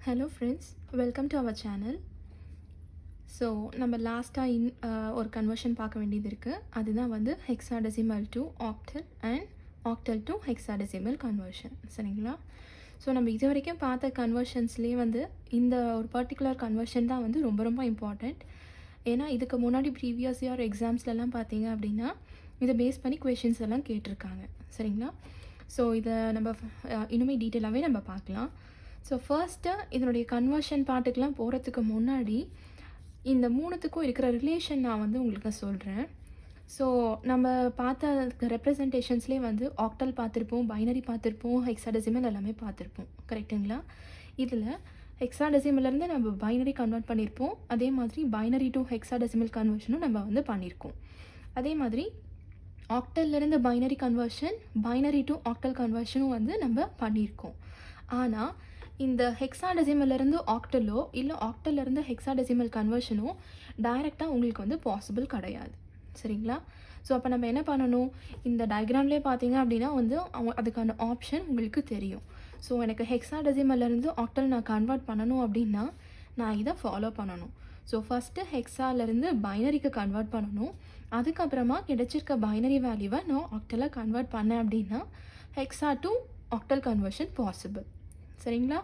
Hello friends, welcome to our channel. So நம்ம லாஸ்ட்டாக ஒரு கன்வர்ஷன் பார்க்க வேண்டியது இருக்குது. அதுதான் வந்து hexadecimal to octal and octal to hexadecimal conversion. சரிங்களா? ஸோ நம்ம இது வரைக்கும் பார்த்த கன்வர்ஷன்ஸ்லேயே வந்து இந்த ஒரு பர்டிகுலர் கன்வர்ஷன் தான் வந்து ரொம்ப ரொம்ப இம்பார்ட்டண்ட். ஏன்னா இதுக்கு முன்னாடி ப்ரீவியஸ் இயர் எக்ஸாம்ஸ்லலாம் பார்த்தீங்க அப்படின்னா இதை பேஸ் பண்ணி கொஷின்ஸ் எல்லாம் கேட்டிருக்காங்க. சரிங்களா? ஸோ இதை நம்ம இன்னுமே டீட்டெயிலாகவே நம்ம பார்க்கலாம். ஸோ ஃபர்ஸ்ட்டு இதனுடைய கன்வர்ஷன் பார்ட்டுக்கெலாம் போகிறதுக்கு முன்னாடி இந்த மூணுத்துக்கும் இருக்கிற ரிலேஷன் நான் வந்து உங்களுக்கு சொல்கிறேன். ஸோ நம்ம பார்த்த ரெப்ரசன்டேஷன்ஸ்லேயே வந்து ஆக்டல் பார்த்துருப்போம், பைனரி பார்த்துருப்போம், ஹெக்ஸாடெசிமல் எல்லாமே பார்த்துருப்போம். கரெக்டுங்களா? இதில் ஹெக்ஸாடெசிமலேருந்து நம்ம பைனரி கன்வெர்ட் பண்ணியிருப்போம். அதே மாதிரி பைனரி டு ஹெக்ஸாடெசிமல் கன்வர்ஷனும் நம்ம வந்து பண்ணியிருக்கோம். அதே மாதிரி ஆக்டல்லேருந்து binary conversion, binary to octal கன்வர்ஷனும் வந்து நம்ம பண்ணியிருக்கோம். ஆனால் இந்த ஹெக்ஸாடெசிமலேருந்து ஆக்டலோ இல்லை ஆக்டல்லேருந்து ஹெக்ஸாடெசிமல் கன்வர்ஷனோ டைரெக்டாக உங்களுக்கு வந்து பாசிபிள் கிடையாது. சரிங்களா? ஸோ அப்போ நம்ம என்ன பண்ணணும், இந்த டயக்ராம்லேயே பார்த்தீங்க அப்படின்னா வந்து அதுக்கான ஆப்ஷன் உங்களுக்கு தெரியும். ஸோ எனக்கு ஹெக்ஸாடெசிமலேருந்து ஆக்டல் நான் கன்வெர்ட் பண்ணணும் அப்படின்னா நான் இதை ஃபாலோ பண்ணணும். ஸோ ஃபஸ்ட்டு ஹெக்ஸாலேருந்து பைனரிக்கு கன்வெர்ட் பண்ணணும். அதுக்கப்புறமா கிடைச்சிருக்க பைனரி வேல்யூவை நான் ஆக்டலாக கன்வெர்ட் பண்ணேன் அப்படின்னா hexa to octal conversion possible. சரிங்களா?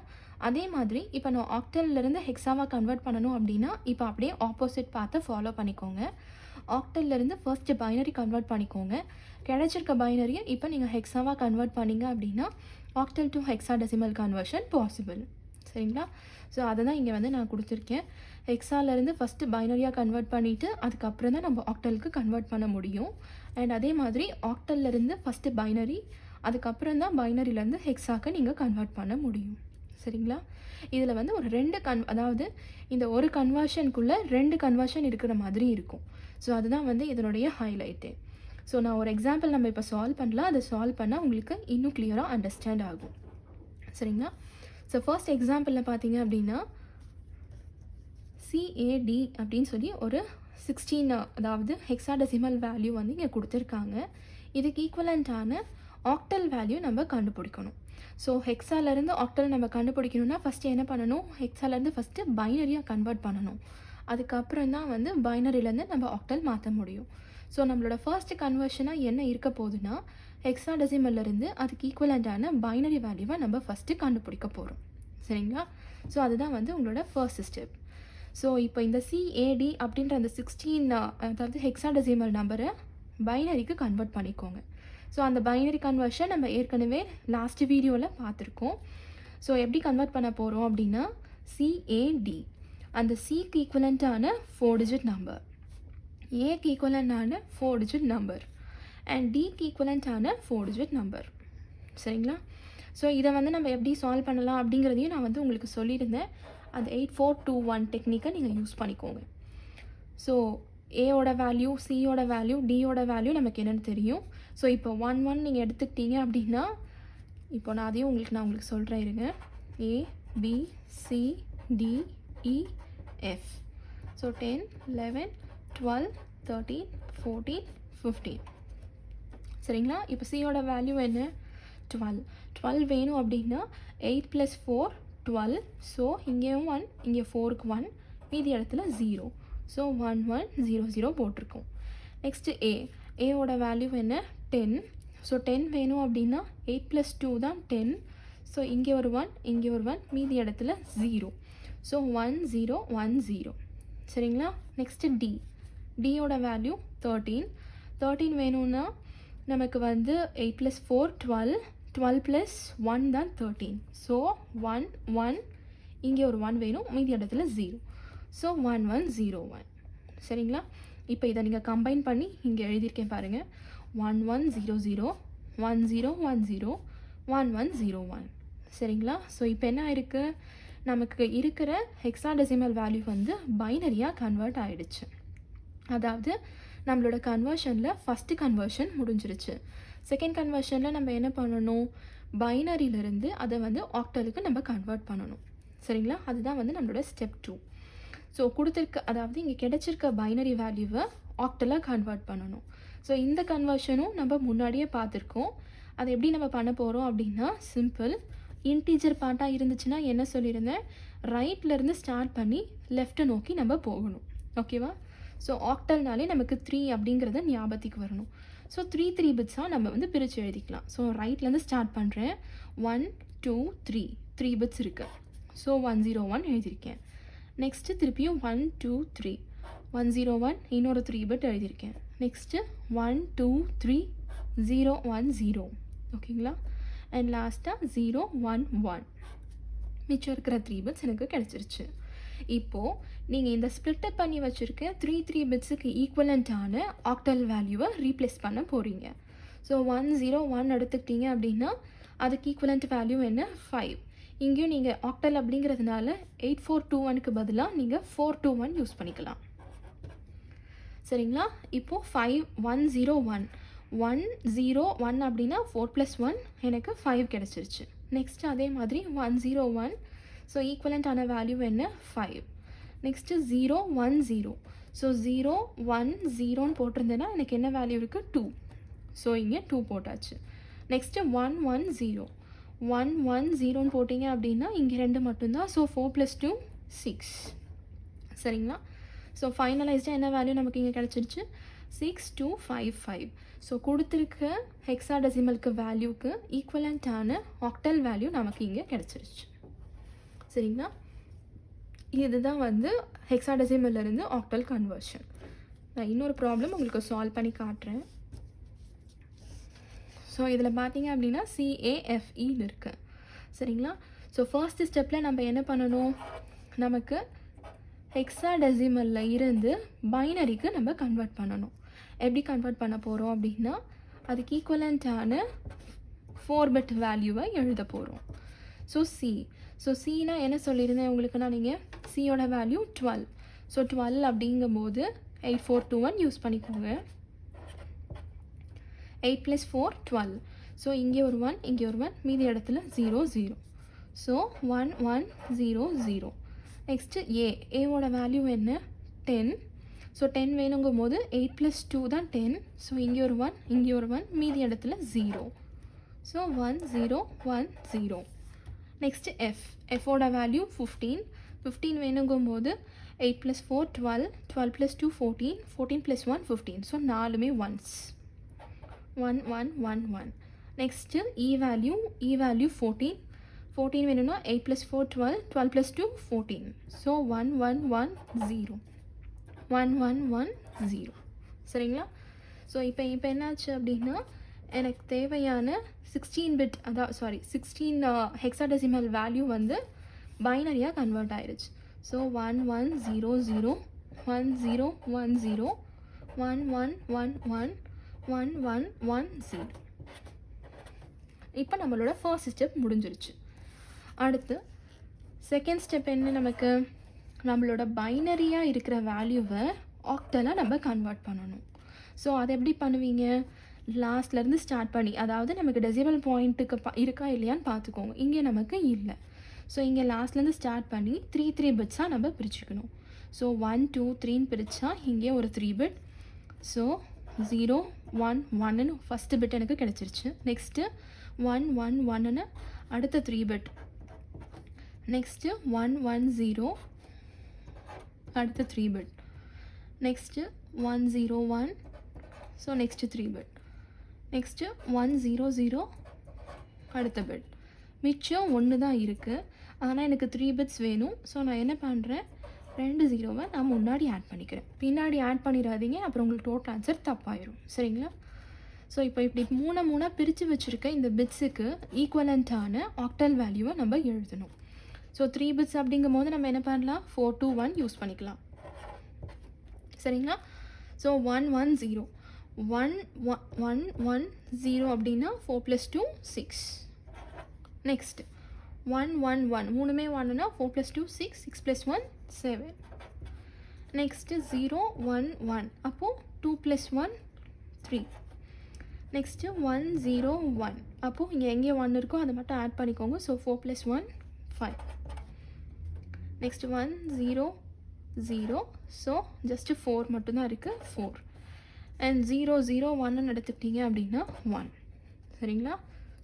அதே மாதிரி இப்போ நான் ஆக்டல்லேருந்து ஹெக்ஸாவாக கன்வெர்ட் பண்ணணும் அப்படின்னா இப்போ அப்படியே ஆப்போசிட் பார்த்து ஃபாலோ பண்ணிக்கோங்க. ஆக்டல்லேருந்து ஃபர்ஸ்ட்டு பைனரி கன்வெர்ட் பண்ணிக்கோங்க. கிடைச்சிருக்க பைனரியை இப்போ நீங்கள் ஹெக்ஸாவாக கன்வெர்ட் பண்ணிங்க அப்படின்னா octal to hexadecimal conversion possible. சரிங்களா? ஸோ அதை தான் இங்கே வந்து நான் கொடுத்துருக்கேன். ஹெக்ஸாலேருந்து ஃபஸ்ட்டு பைனரியாக கன்வெர்ட் பண்ணிவிட்டு அதுக்கப்புறம் தான் நம்ம ஆக்டலுக்கு கன்வெர்ட் பண்ண முடியும். அண்ட் அதே மாதிரி ஆக்டல்லேருந்து ஃபஸ்ட்டு பைனரி, அதுக்கப்புறம் தான் பைனரியிலேருந்து ஹெக்ஸாக்கு நீங்கள் கன்வெர்ட் பண்ண முடியும். சரிங்களா? இதில் வந்து ஒரு அதாவது இந்த ஒரு கன்வர்ஷனுக்குள்ளே 2 கன்வர்ஷன் இருக்கிற மாதிரி இருக்கும். ஸோ அதுதான் வந்து இதனுடைய ஹைலைட்டு. ஸோ நான் ஒரு எக்ஸாம்பிள் நம்ம இப்போ சால்வ் பண்ணலாம். அதை சால்வ் பண்ணால் உங்களுக்கு இன்னும் கிளியராக அண்டர்ஸ்டாண்ட் ஆகும். சரிங்களா? ஸோ ஃபர்ஸ்ட் எக்ஸாம்பிளில் பார்த்தீங்க அப்படின்னா CAD அப்படின்னு சொல்லி ஒரு 16 அதாவது ஹெக்ஸாடெசிமல் வேல்யூ வந்து இங்கே கொடுத்துருக்காங்க. இதுக்கு ஈக்குவலண்ட்டான ஆக்டல் வேல்யூ நம்ம கண்டுபிடிக்கணும். ஸோ ஹெக்ஸாலேருந்து ஆக்டல் நம்ம கண்டுபிடிக்கணும்னா ஃபஸ்ட்டு என்ன பண்ணணும், ஹெக்ஸாலேருந்து ஃபஸ்ட்டு பைனரியாக கன்வெர்ட் பண்ணணும். அதுக்கப்புறம் தான் வந்து பைனரியிலேருந்து நம்ம ஆக்டல் மாற்ற முடியும். ஸோ நம்மளோட ஃபர்ஸ்ட் கன்வர்ஷனாக என்ன இருக்க போகுதுன்னா ஹெக்ஸாடெசிமல்லேருந்து அதுக்கு ஈக்குவலண்ட்டான பைனரி வேல்யூவை நம்ம ஃபஸ்ட்டு கண்டுபிடிக்க போகிறோம். சரிங்களா? ஸோ அதுதான் வந்து உங்களோட ஃபர்ஸ்ட் ஸ்டெப். ஸோ இப்போ இந்த CAD அப்படின்ற அந்த 16 அதாவது ஹெக்ஸாடெசிமல் நம்பரை பைனரிக்கு கன்வெர்ட் பண்ணிக்கோங்க. ஸோ அந்த பைனரி கன்வர்ஷன் நம்ம ஏற்கனவே லாஸ்ட் வீடியோவில் பார்த்துருக்கோம். ஸோ எப்படி கன்வெர்ட் பண்ண போகிறோம் அப்படின்னா CAD அந்த சிக்கு ஈக்குவலண்ட்டான 4 டிஜிட் நம்பர், ஏக்கு ஈக்குவலண்ட்டான 4 டிஜிட் நம்பர் அண்ட் டிக்கு ஈக்குவலண்ட்டான 4 டிஜிட் நம்பர். சரிங்களா? ஸோ இதை வந்து நம்ம எப்படி சால்வ் பண்ணலாம் அப்படிங்கிறதையும் நான் வந்து உங்களுக்கு சொல்லியிருந்தேன். அந்த 8421 டெக்னிக்கை நீங்கள் யூஸ் பண்ணிக்கோங்க. ஸோ ஏயோட வேல்யூ, சியோட வேல்யூ, டியோட வேல்யூ நமக்கு என்னென்னு தெரியும். ஸோ இப்போ 1 1 நீங்கள் எடுத்துக்கிட்டீங்க அப்படின்னா இப்போ நான் அதையும் உங்களுக்கு சொல்கிறேன் இருங்க. A B C D E F. So 10 11 12 13 14 15. சரிங்களா? இப்போ சியோட வேல்யூ என்ன, 12. 12 வேணும் அப்படின்னா 8 + 4 12. ஸோ இங்கேயும் 1, இங்கே 4க்கு 1, மீதி இடத்துல 0. ஸோ 1 1 0 0 போட்டிருக்கோம். நெக்ஸ்ட்டு ஏவோட வேல்யூ என்ன, 10. ஸோ 10 வேணும் அப்படின்னா 8 + 2 தான் 10. ஸோ இங்கே ஒரு 1, இங்கே ஒரு 1, மீதி இடத்துல 0. ஸோ 1 0 1 0. சரிங்களா? Next டியோட value 13. 13 வேணும்னா நமக்கு வந்து 8 + 4 12, 12 + 1 தான் 13. ஸோ 1 1, இங்கே ஒரு 1 வேணும், மீதி இடத்துல 0. ஸோ 1 1 0 1. சரிங்களா? இப்போ இதை நீங்கள் கம்பைன் பண்ணி இங்கே எழுதியிருக்கேன் பாருங்கள். 1 1 0 0 1 0 1 0 1 1 0 1. சரிங்களா? ஸோ இப்போ என்ன ஆயிருக்கு, நமக்கு இருக்கிற ஹெக்ஸாடெசிமல் வேல்யூ வந்து பைனரியாக கன்வெர்ட் ஆகிடுச்சு. அதாவது நம்மளோட கன்வர்ஷனில் ஃபஸ்ட்டு கன்வர்ஷன் முடிஞ்சிருச்சு. செகண்ட் கன்வர்ஷனில் நம்ம என்ன பண்ணணும், பைனரியிலேருந்து அதை வந்து ஆக்டலுக்கு நம்ம கன்வெர்ட் பண்ணணும். சரிங்களா? அதுதான் வந்து நம்மளோட ஸ்டெப் 2. ஸோ கொடுத்துருக்க அதாவது இங்கே கிடைச்சிருக்க பைனரி வேல்யூவை ஆக்டலாக கன்வெர்ட் பண்ணணும். ஸோ இந்த கன்வர்ஷனும் நம்ம முன்னாடியே பார்த்துருக்கோம். அதை எப்படி நம்ம பண்ண போகிறோம் அப்படின்னா சிம்பிள், இன்டீஜர் பார்ட்டாக இருந்துச்சுன்னா என்ன சொல்லியிருந்தேன், ரைட்லேருந்து ஸ்டார்ட் பண்ணி லெஃப்ட்டை நோக்கி நம்ம போகணும். ஓகேவா? ஸோ ஆக்டல்னாலே நமக்கு 3 அப்படிங்கிறத ஞாபகத்துக்கு வரணும். ஸோ 3 பிட்ஸாக நம்ம வந்து பிரித்து எழுதிக்கலாம். ஸோ ரைட்லேருந்து ஸ்டார்ட் பண்ணுறேன். 1 2 3 பிட்ஸ் இருக்குது. ஸோ 101 எழுதியிருக்கேன். நெக்ஸ்ட்டு திருப்பியும் 1 2 3 101 இன்னொரு 3 பிட் எழுதியிருக்கேன். நெக்ஸ்ட்டு 1 2 3 0 1 0. ஓகேங்களா? அண்ட் லாஸ்ட்டாக 0 1 1. மிச்சம் இருக்கிற 3 பிட்ஸ் எனக்கு கிடச்சிருச்சு. இப்போது நீங்கள் இந்த ஸ்ப்ளிட்டை பண்ணி வச்சுருக்க 3 பிட்ஸுக்கு ஈக்குவலண்ட்டான ஆக்டல் வேல்யூவை ரீப்ளேஸ் பண்ண போகிறீங்க. ஸோ 101 எடுத்துக்கிட்டீங்க அப்படின்னா அதுக்கு ஈக்குவலண்ட் வேல்யூ என்ன? 5. இங்கேயும் நீங்கள் ஆக்டல் அப்படிங்கிறதுனால 8421க்கு பதிலாக நீங்கள் 421 யூஸ் பண்ணிக்கலாம். சரிங்களா? இப்போது 101 101 அப்படின்னா 4 + 1 எனக்கு 5 கிடச்சிருச்சு. நெக்ஸ்ட்டு அதே மாதிரி 101. ஸோ ஈக்குவலண்ட்டான வேல்யூ என்ன? 5. நெக்ஸ்ட்டு 0 1 0. ஸோ 0 1 0ன்னு போட்டிருந்தேன்னா எனக்கு என்ன வேல்யூ இருக்குது? 2. ஸோ இங்கே 2 போட்டாச்சு. நெக்ஸ்ட்டு 1 1 0. 1 1 0ன்னு போட்டிங்க அப்படின்னா இங்கே 2 மட்டும்தான். ஸோ 4 + 2 6. சரிங்களா? ஸோ ஃபைனலைஸ்டாக என்ன வேல்யூ நமக்கு இங்கே கிடச்சிருச்சு? 6255. ஸோ கொடுத்துருக்க ஹெக்ஸாடெசிமலுக்கு வேல்யூக்கு ஈக்குவலண்ட்டான ஆக்டல் வேல்யூ நமக்கு இங்கே கிடச்சிருச்சு. சரிங்களா? இதுதான் வந்து ஹெக்ஸாடெசிமல்லேருந்து ஆக்டல் கன்வர்ஷன். நான் இன்னொரு ப்ராப்ளம் உங்களுக்கு சால்வ் பண்ணி காட்டுறேன். ஸோ இதில் பார்த்தீங்க அப்படின்னா CAFEன்னு இருக்குது. சரிங்களா? ஸோ ஃபர்ஸ்ட் ஸ்டெப்பில் நம்ம என்ன பண்ணணும், நமக்கு ஹெக்ஸாடெசிமலில் இருந்து பைனரிக்கு நம்ம கன்வெர்ட் பண்ணணும். எப்படி கன்வெர்ட் பண்ண போகிறோம் அப்படின்னா அதுக்கு ஈக்குவலண்ட்டான 4 பிட் வேல்யூவை எழுத போகிறோம். ஸோ சினா என்ன சொல்லியிருந்தேன் உங்களுக்கு, நான் நீங்கள் சியோட வேல்யூ 12. ஸோ 12 அப்படிங்கும்போது 8421 யூஸ் பண்ணிக்கோங்க. 8 + 4 12. ஸோ இங்கே ஒரு 1 இங்கே ஒரு 1 மீதி இடத்துல 0 0. ஸோ 1 1 0 0. நெக்ஸ்ட்டு ஏவோட வேல்யூ என்ன? 10. ஸோ 10 வேணுங்கும் போது 8 + 2 தான் 10. ஸோ இங்கே ஒரு 1 இங்கே ஒரு 1 மீதி இடத்துல 0. ஸோ 1 0 1 0. நெக்ஸ்ட்டு எஃபோட வேல்யூ 15. 15 வேணுங்கும் போது 8 + 4 12. 12 + 2 14. 14 + 1 15. ஸோ 4மே 1s. 1 1 1 1. Next E value 14. 14 வேணும்னா 8 + 4 12. 12 + 2 14. ஸோ 1 1 1 0. 1 1 1 0. சரிங்களா? ஸோ இப்போ என்னாச்சு அப்படின்னா எனக்கு தேவையான 16 பிட் 16 ஹெக்ஸாடெசிமல் வேல்யூ வந்து பைனரியாக கன்வெர்ட் ஆயிடுச்சு. ஸோ 1 1 0 0 1 0 1 0 1 1 1 1 1 1 1 0. இப்போ நம்மளோட ஃபர்ஸ்ட் ஸ்டெப் முடிஞ்சிருச்சு. அடுத்து செகண்ட் ஸ்டெப் என்ன, நமக்கு நம்மளோட பைனரியாக இருக்கிற வேல்யூவை ஆக்டலாக நம்ம கன்வெர்ட் பண்ணணும். ஸோ அதை எப்படி பண்ணுவீங்க, லாஸ்ட்லேருந்து ஸ்டார்ட் பண்ணி, அதாவது நமக்கு டெசிமல் பாயிண்ட்டுக்கு இருக்கா இல்லையான்னு பார்த்துக்கோங்க. இங்கே நமக்கு இல்லை. ஸோ இங்கே லாஸ்ட்லேருந்து ஸ்டார்ட் பண்ணி 3 பிட்ஸாக நம்ம பிரிச்சுக்கணும். ஸோ 1 2 3ன்னு பிரித்தா இங்கே ஒரு 3 பிட். ஸோ 0 1 1ன்னு ஃபஸ்ட்டு பிட் எனக்கு கிடச்சிருச்சு. நெக்ஸ்ட்டு 1 1 1ன்னு அடுத்த 3 பிட். நெக்ஸ்ட்டு 1 1 0 அடுத்த 3 bit. Next 1 0 1. So next 3 bit. Next 1 0 0 அடுத்த பிட். மிச்சம் 1 தான் இருக்குது. ஆனால் எனக்கு 3 பிட்ஸ் வேணும். ஸோ நான் என்ன பண்ணுறேன், 2 0வை நான் முன்னாடி ஆட் பண்ணிக்கிறேன். பின்னாடி ஆட் பண்ணிடாதீங்க, அப்புறம் உங்களுக்கு டோட்டல் ஆன்சர் தப்பாயிரும். சரிங்களா? ஸோ இப்போ இப்படி 3 பிரித்து வச்சுருக்க இந்த பிட்ஸுக்கு ஈக்குவலண்ட்டான ஆக்டல் வேல்யூவை நம்ம எழுதணும். ஸோ 3 பிட்ஸ் அப்படிங்கும் போது நம்ம என்ன பண்ணலாம், 4 2 1 யூஸ் பண்ணிக்கலாம். சரிங்களா? ஸோ 1 1 0 1 1 1 0 அப்படின்னா 4 + 2 6. நெக்ஸ்ட் 1 1 1 3மே 1னா 4 + 2 6 6 + 1 7. நெக்ஸ்ட்டு 0 1 1 அப்போது 2 + 1 3. நெக்ஸ்ட்டு 1 0 1 அப்போது இங்கே எங்கே 1 இருக்கோ அதை மட்டும் ஆட் பண்ணிக்கோங்க. ஸோ 4 + 1 5. நெக்ஸ்ட் 1 0 0. ஸோ ஜஸ்ட்டு 4 மட்டும்தான் இருக்குது, 4. அண்ட் 0 0 1ன்னு எடுத்துக்கிட்டீங்க அப்படின்னா 1. சரிங்களா?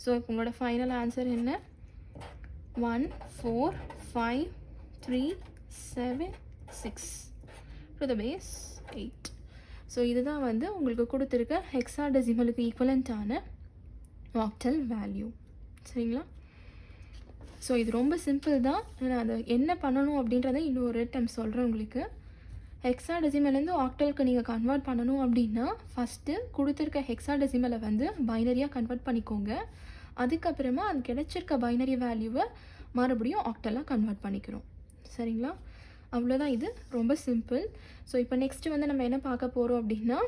ஸோ இப்போ உங்களோட ஃபைனல் ஆன்சர் என்ன, 1 4 5 3 7 6 to the base 8. ஸோ இதுதான் வந்து உங்களுக்கு கொடுத்துருக்க ஹெக்ஸாடெசிமலுக்கு ஈக்குவலண்ட்டான ஆக்டல் வேல்யூ. சரிங்களா? ஸோ இது ரொம்ப சிம்பிள் தான். நான் அதை என்ன பண்ணணும் அப்படின்றத இன்னொரு டைம் சொல்கிறேன் உங்களுக்கு. ஹெக்ஸாடெசிமலேருந்து ஆக்டலுக்கு நீங்கள் கன்வெர்ட் பண்ணணும் அப்படின்னா ஃபஸ்ட்டு கொடுத்துருக்க ஹெக்ஸாடெசிமலை வந்து பைனரியாக கன்வெர்ட் பண்ணிக்கோங்க. அதுக்கப்புறமா அது கிடைச்சிருக்க பைனரி வேல்யூவை மறுபடியும் ஆக்டலாக கன்வெர்ட் பண்ணிக்கிறோம். சரிங்களா? அவ்வளோதான், இது ரொம்ப சிம்பிள். ஸோ இப்போ நெக்ஸ்ட்டு வந்து நம்ம என்ன பார்க்க போகிறோம் அப்படின்னா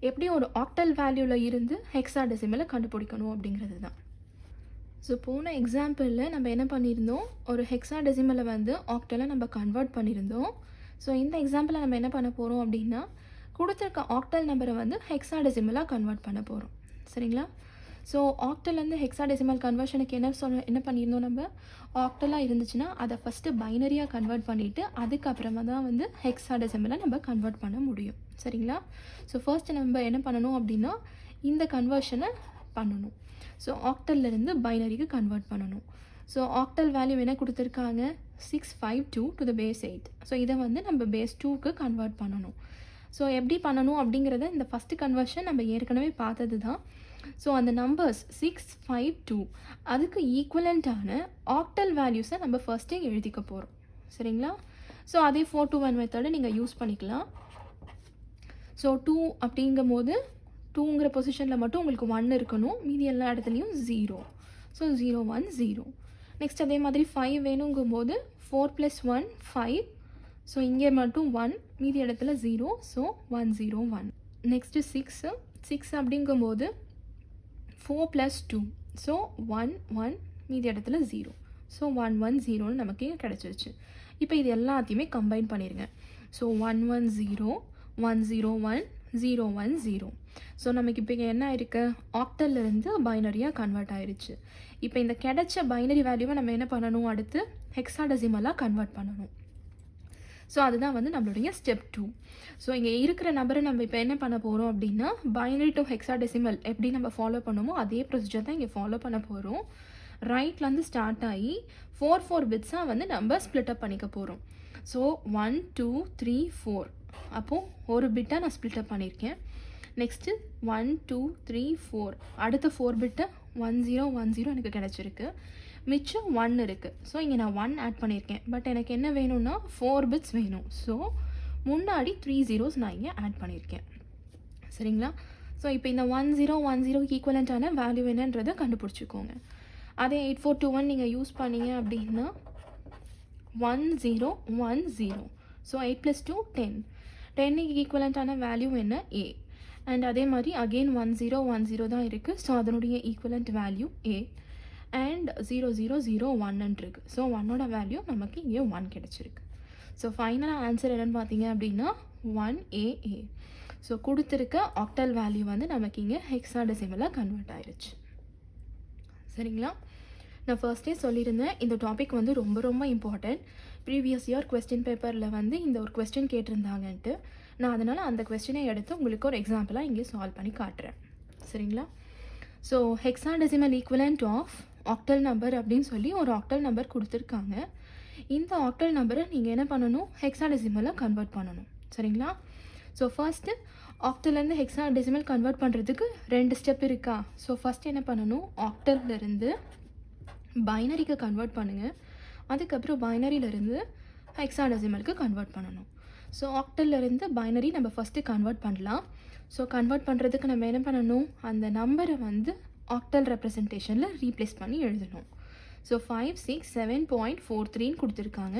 எப்படி ஒரு ஆக்டல் வேல்யூவில் இருந்து ஹெக்ஸாடெசிமலை கண்டுபிடிக்கணும் அப்படிங்கிறது தான். ஸோ போன எக்ஸாம்பிளில் நம்ம என்ன பண்ணியிருந்தோம், ஒரு ஹெக்ஸாடெசிமலை வந்து ஆக்டலாக நம்ம கன்வெர்ட் பண்ணியிருந்தோம். ஸோ இந்த எக்ஸாம்பிளில் நம்ம என்ன பண்ண போகிறோம் அப்படின்னா கொடுத்துருக்க ஆக்டல் நம்பரை வந்து ஹெக்ஸாடெசிமலாக கன்வெர்ட் பண்ண போகிறோம். சரிங்களா? ஸோ ஆக்டல்லேருந்து ஹெக்ஸாடெசிமல் கன்வர்ஷனுக்கு என்ன பண்ணியிருந்தோம், நம்ம ஆக்டலாக இருந்துச்சுன்னா அதை ஃபஸ்ட்டு பைனரியாக கன்வெர்ட் பண்ணிவிட்டு அதுக்கப்புறமா தான் வந்து ஹெக்ஸாடெசிமலை நம்ம கன்வெர்ட் பண்ண முடியும். சரிங்களா? ஸோ ஃபர்ஸ்ட்டு நம்ம என்ன பண்ணணும் அப்படின்னா இந்த கன்வர்ஷனை பண்ணணும். ஸோ ஆக்டல்லேருந்து பைனரிக்கு கன்வெர்ட் பண்ணணும். ஸோ ஆக்டல் வேல்யூ என்ன கொடுத்துருக்காங்க, 652 to the base 8. ஸோ இதை வந்து நம்ம பேஸ் 2க்கு கன்வெர்ட் பண்ணணும். ஸோ எப்படி பண்ணணும் அப்படிங்கிறத இந்த ஃபஸ்ட்டு கன்வர்ஷன் நம்ம ஏற்கனவே பார்த்தது தான். ஸோ அந்த நம்பர்ஸ் 652 அதுக்கு ஈக்குவலண்ட்டான ஆக்டல் வேல்யூஸை நம்ம ஃபர்ஸ்ட்டே எழுதிக்க போகிறோம். சரிங்களா? ஸோ அதே 4 to 1 மெத்தடை நீங்கள் யூஸ் பண்ணிக்கலாம். ஸோ 2 அப்படிங்கும்போது 2ங்கிற பொசிஷனில் மட்டும் உங்களுக்கு 1 இருக்கணும், மீதி எல்லா இடத்துலையும் 0. ஸோ 0 1 0. நெக்ஸ்ட் அதே மாதிரி 5 வேணுங்கும்போது 4 + 1 5. ஸோ இங்கே மட்டும் 1, மீதி இடத்துல 0. ஸோ 1 0 1. நெக்ஸ்ட்டு 6 அப்படிங்கும்போது 4 + 2. ஸோ 1 1, மீதி இடத்துல 0. ஸோ 1 1 0ன்னு நமக்கு கிடச்சிருச்சு. இப்போ இது எல்லாத்தையுமே கம்பைன் பண்ணிடுங்க. ஸோ 1 1 0 1 0 1 0 1 0. ஸோ நமக்கு இப்போ என்ன ஆயிருக்கு, ஆக்டல்லேருந்து பைனரியாக கன்வெர்ட் ஆயிடுச்சு. இப்போ இந்த கிடைச்ச பைனரி வேல்யூவை நம்ம என்ன பண்ணணும், அடுத்து ஹெக்ஸாடெசிமலாக கன்வெர்ட் பண்ணணும். ஸோ அதுதான் வந்து நம்மளுடைய ஸ்டெப் 2. ஸோ இங்கே இருக்கிற நம்பரை நம்ம இப்போ என்ன பண்ண போகிறோம் அப்படின்னா பைனரி டு ஹெக்ஸாடெசிமல் எப்படி நம்ம ஃபாலோ பண்ணுமோ அதே ப்ரொசீஜர் தான் இங்கே ஃபாலோ பண்ண போகிறோம். ரைட்லேருந்து ஸ்டார்ட் ஆகி 4 4 பிட்ஸாக வந்து நம்ம ஸ்ப்ளிட் அப் பண்ணிக்க போகிறோம். ஸோ 1 2 3 4 அப்போது ஒரு பிட்டாக நான் ஸ்ப்ளிட் அப் பண்ணியிருக்கேன். நெக்ஸ்ட்டு 1 2 3 4 அடுத்த 4 பிட்டை 1 0 1 0 எனக்கு கிடச்சிருக்கு. மிச்சம் 1 இருக்குது. ஸோ இங்கே நான் 1 ஆட் பண்ணியிருக்கேன். பட் எனக்கு என்ன வேணும்னா 4 பிட்ஸ் வேணும். ஸோ முன்னாடி 3 zeros நான் இங்கே ஆட் பண்ணியிருக்கேன். சரிங்களா? ஸோ இப்போ இந்த 1 0 1 0 ஈக்குவலண்ட்டான வேல்யூ என்னன்றதை கண்டுபிடிச்சிக்கோங்க. அதே 8421 நீங்கள் யூஸ் பண்ணீங்க அப்படின்னா 1 0 1 0. ஸோ 8 + 2 10. 10க்கு ஈக்குவலண்ட்டான வேல்யூ என்ன, A. அண்ட் அதே மாதிரி அகெயின் 1 0 1 0 தான் இருக்குது. ஸோ அதனுடைய ஈக்குவலண்ட் வேல்யூ A. அண்ட் 0 0 0 1 இருக்குது. ஸோ 1ஓட வேல்யூ நமக்கு இங்கே 1 கிடச்சிருக்கு. ஸோ ஃபைனலாக ஆன்சர் என்னென்னு பார்த்தீங்க அப்படின்னா 1AA. ஸோ கொடுத்துருக்க ஆக்டல் வேல்யூ வந்து நமக்கு இங்கே ஹெக்ஸாடெசிமலாக கன்வெர்ட் ஆயிடுச்சு. சரிங்களா? நான் ஃபர்ஸ்டே சொல்லியிருந்தேன் இந்த டாபிக் வந்து ரொம்ப ரொம்ப இம்பார்ட்டன்ட். ப்ரீவியஸ் இயர் கொஸ்டின் பேப்பரில் வந்து இந்த ஒரு கொஸ்டின் கேட்டிருந்தாங்கன்ட்டு நான் அதனால் அந்த கொஸ்டினை எடுத்து உங்களுக்கு ஒரு எக்ஸாம்பிளாக இங்கே சால்வ் பண்ணி காட்டுறேன். சரிங்களா? So hexadecimal equivalent of octal number அப்படின்னு சொல்லி ஒரு ஆக்டல் நம்பர் கொடுத்துருக்காங்க. இந்த ஆக்டல் நம்பரை நீங்கள் என்ன பண்ணணும், ஹெக்ஸாடெசிமலாக கன்வெர்ட் பண்ணணும். சரிங்களா? ஸோ ஃபர்ஸ்ட்டு ஆக்டல்லேருந்து ஹெக்ஸாடெசிமல் கன்வெர்ட் பண்ணுறதுக்கு 2 ஸ்டெப் இருக்கா. ஸோ ஃபஸ்ட்டு என்ன பண்ணணும், ஆக்டல்லேருந்து பைனரிக்கு கன்வெர்ட் பண்ணுங்கள். அதுக்கப்புறம் பைனரியிலேருந்து ஹெக்ஸாடெசிமலுக்கு கன்வெர்ட் பண்ணணும். ஸோ ஆக்டல்லேருந்து பைனரி நம்ம ஃபஸ்ட்டு கன்வெர்ட் பண்ணலாம். ஸோ கன்வெர்ட் பண்ணுறதுக்கு நம்ம என்ன பண்ணணும், அந்த நம்பரை வந்து ஆக்டல் ரெப்ரசன்டேஷனில் ரீப்ளேஸ் பண்ணி எழுதணும். ஸோ 567.43 கொடுத்துருக்காங்க.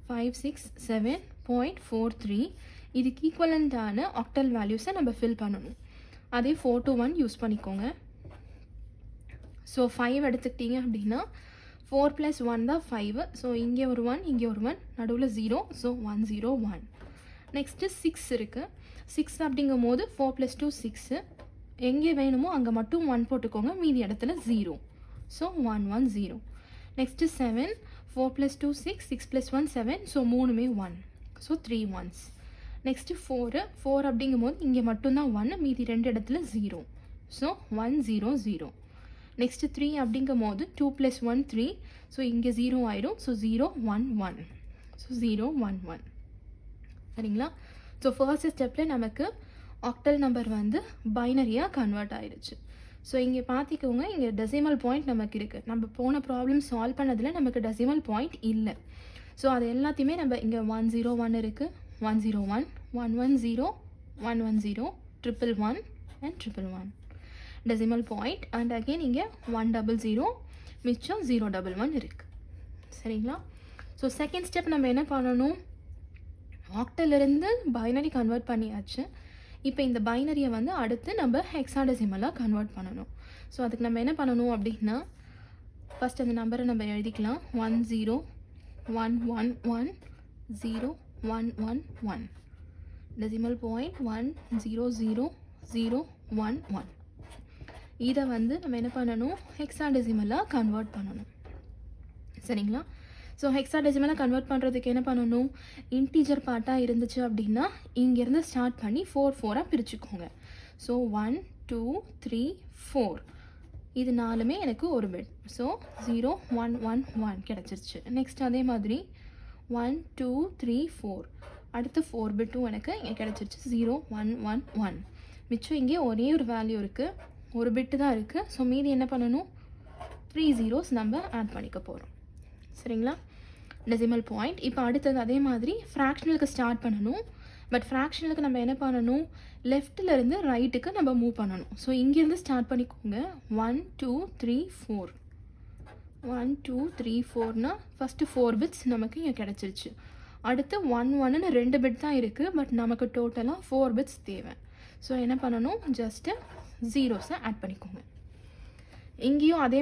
567.43 இதுக்கு ஈக்குவலண்ட்டான ஆக்டல் வேல்யூஸை நம்ம ஃபில் பண்ணணும். அதே 4 to 1 யூஸ் பண்ணிக்கோங்க. ஸோ 5 எடுத்துக்கிட்டீங்க அப்படின்னா 4 + 1 தான் 5. ஸோ இங்கே ஒரு 1 இங்கே ஒரு 1 நடுவில் 0. ஸோ 1 0 1. நெக்ஸ்ட்டு 6 இருக்குது. 6 அப்படிங்கும் போது 4 + 2 6. எங்கே வேணுமோ அங்கே மட்டும் 1 போட்டுக்கோங்க, மீதி இடத்துல 0. ஸோ 1 1 0. நெக்ஸ்ட்டு 7. 4 + 2 6. 6 + 1 7. ஸோ 3மே 1. So 3 1s. நெக்ஸ்ட்டு 4 அப்படிங்கும் போது இங்கே மட்டும்தான் 1, மீதி 2 இடத்துல 0. ஸோ 1 0 0. நெக்ஸ்ட்டு 3 அப்படிங்கும்போது 2 + 1 3. ஸோ இங்கே 0 ஆயிடும். ஸோ 0 1 1. ஸோ 0 1 1. சரிங்களா? ஸோ ஃபர்ஸ்ட் ஸ்டெப்பில் நமக்கு ஆக்டல் நம்பர் வந்து பைனரியாக கன்வெர்ட் ஆயிடுச்சு. ஸோ இங்கே பார்த்திக்கோங்க, இங்கே டெசிமல் பாயிண்ட் நமக்கு இருக்குது. நம்ம போன ப்ராப்ளம் சால்வ் பண்ணதில் நமக்கு டெசிமல் பாயிண்ட் இல்லை. ஸோ அது எல்லாத்தையுமே நம்ம இங்கே 101 இருக்குது, 101, 110, 110, 111 and 111 decimal point. And again இங்கே 100, மிச்சம் 011 இருக்குது. சரிங்களா? ஸோ செகண்ட் ஸ்டெப் நம்ம என்ன பண்ணணும், ஆக்டலிருந்து பைனரி கன்வெர்ட் பண்ணியாச்சு. இப்போ இந்த பைனரியை வந்து அடுத்து நம்ம ஹெக்ஸாடெசிமலாக கன்வெர்ட் பண்ணணும். ஸோ அதுக்கு நம்ம என்ன பண்ணணும் அப்படின்னா, ஃபஸ்ட் அந்த நம்பரை நம்ம எழுதிக்கலாம். 10 111 0111 டெசிமல் பாயிண்ட் 1000111. இதை வந்து நம்ம என்ன பண்ணணும், ஹெக்ஸாடெசிமலாக கன்வெர்ட் பண்ணணும். சரிங்களா? ஸோ ஹெக்ஸாடெசிமலாக கன்வெர்ட் பண்ணுறதுக்கு என்ன பண்ணணும், இன்டீஜர் பார்ட்டாக இருந்துச்சு அப்படின்னா இங்கேருந்து ஸ்டார்ட் பண்ணி 4 4ஆக பிரிச்சுக்கோங்க. ஸோ 1 2 3 4 இது 4மே எனக்கு ஒரு பிட். ஸோ 0 1 1 1 கிடச்சிருச்சு. நெக்ஸ்ட் அதே மாதிரி 1 2 3 4 அடுத்து 4 பிட்டும் எனக்கு இங்கே கிடச்சிருச்சு. 0 1 1 1. மிச்சம் இங்கே ஒரே ஒரு வேல்யூ இருக்குது, ஒரு பிட்டு தான் இருக்குது. ஸோ மீதி என்ன பண்ணணும், 3 zeros நம்ம ஆட் பண்ணிக்க போகிறோம். சரிங்களா? Decimal point. இப்போ அடுத்தது அதே மாதிரி ஃப்ராக்ஷனலுக்கு ஸ்டார்ட் பண்ணணும். பட் ஃப்ராக்ஷனலுக்கு நம்ம என்ன பண்ணணும், லெஃப்ட்டிலேருந்து ரைட்டுக்கு நம்ம மூவ் பண்ணணும். ஸோ இங்கேருந்து ஸ்டார்ட் பண்ணிக்கோங்க. 1 2 3 4 1 2 3 4னா ஃபஸ்ட்டு 4 பிட்ஸ் நமக்கு இங்கே கிடச்சிருச்சு. அடுத்து 1 1ன்னு 2 பிட் தான் இருக்குது, பட் நமக்கு டோட்டலாக 4 பிட்ஸ் தேவை. ஸோ என்ன பண்ணணும், ஜஸ்ட்டு ஜீரோஸை ஆட் பண்ணிக்கோங்க. இங்கேயும் அதே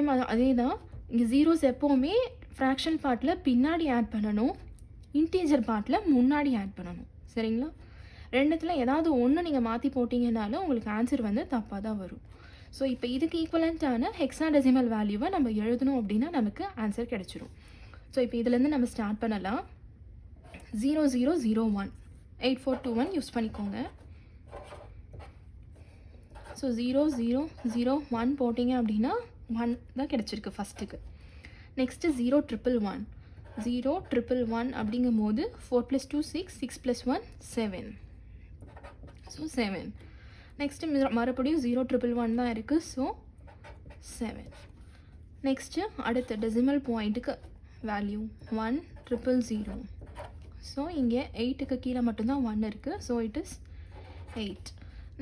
தான். இங்கே ஜீரோஸ் எப்போவுமே ஃப்ராக்ஷன் பார்ட்டில் பின்னாடி ஆட் பண்ணணும், இன்டீஜர் பார்ட்டில் முன்னாடி ஆட் பண்ணணும். சரிங்களா? ரெண்டுத்தில் ஏதாவது ஒன்று நீங்கள் மாற்றி போட்டிங்கனாலும் உங்களுக்கு ஆன்சர் வந்து தப்பாக தான் வரும். ஸோ இப்போ இதுக்கு ஈக்குவலண்ட்டான ஹெக்ஸாடெசிமல் வேல்யூவை நம்ம எழுதணும் அப்படின்னா நமக்கு ஆன்சர் கிடச்சிரும். ஸோ இப்போ இதுலேருந்து நம்ம ஸ்டார்ட் பண்ணலாம். 0001 8421 யூஸ் பண்ணிக்கோங்க. ஸோ 0001 போட்டிங்க அப்படின்னா 1 தான் கிடச்சிருக்கு ஃபஸ்ட்டுக்கு. நெக்ஸ்ட்டு 0111 0111 அப்படிங்கும்போது 4 + 2 6 6 + 1 7. ஸோ 7. நெக்ஸ்ட்டு மறுபடியும் 0111 தான் இருக்குது. ஸோ 7. நெக்ஸ்ட்டு அடுத்த டெசிமல் பாயிண்ட்டுக்கு வேல்யூ 1000. ஸோ இங்கே 8க்கு கீழே மட்டும்தான் 1 இருக்குது. So it is 8.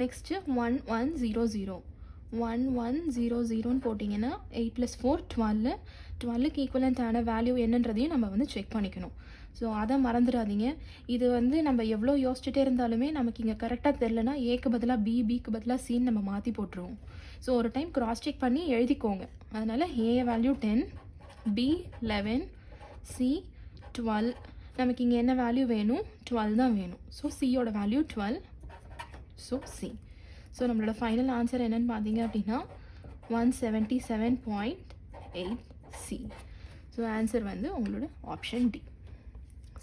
நெக்ஸ்ட்டு 1100 1100ன்னு போட்டிங்கன்னா 8 + 4 12. 12க்கு ஈக்குவலண்ட்டான வேல்யூ என்னன்றதையும் நம்ம வந்து செக் பண்ணிக்கணும். ஸோ அதை மறந்துடாதீங்க. இது வந்து நம்ம எவ்வளோ யோசிச்சுட்டே இருந்தாலுமே நமக்கு இங்கே கரெக்டாக தெரிலனா ஏக்கு பதிலாக பி, பிக்கு பதிலாக சின்னு நம்ம மாற்றி போட்டுருவோம். ஸோ ஒரு டைம் கிராஸ் செக் பண்ணி எழுதிக்கோங்க. அதனால் ஏ வேல்யூ 10, பி 11, சி 12. நமக்கு இங்கே என்ன வேல்யூ வேணும், 12 தான் வேணும். ஸோ சியோட வேல்யூ 12. So C. ஸோ நம்மளோட ஃபைனல் ஆன்சர் என்னென்னு பார்த்தீங்க அப்படின்னா 177.8 சி. ஸோ ஆன்சர் வந்து உங்களோட ஆப்ஷன் டி.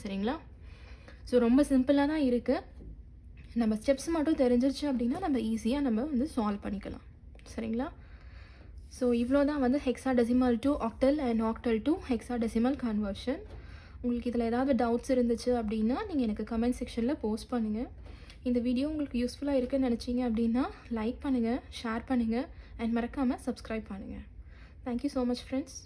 சரிங்களா? ஸோ ரொம்ப சிம்பிளாக தான் இருக்குது. நம்ம ஸ்டெப்ஸ் மட்டும் தெரிஞ்சிருச்சு அப்படின்னா நம்ம ஈஸியாக நம்ம வந்து சால்வ் பண்ணிக்கலாம். சரிங்களா? ஸோ இவ்வளோ தான் வந்து hexadecimal to octal and octal to hexadecimal conversion. உங்களுக்கு இதில் ஏதாவது டவுட்ஸ் இருந்துச்சு அப்படின்னா நீங்கள் எனக்கு கமெண்ட் செக்ஷனில் போஸ்ட் பண்ணுங்கள். இந்த வீடியோ உங்களுக்கு யூஸ்ஃபுல்லாக இருக்குன்னு நினச்சிங்க அப்படின்னா லைக் பண்ணுங்கள், ஷேர் பண்ணுங்கள் அண்ட் மறக்காமல் சப்ஸ்கிரைப் பண்ணுங்கள். Thank you so much friends.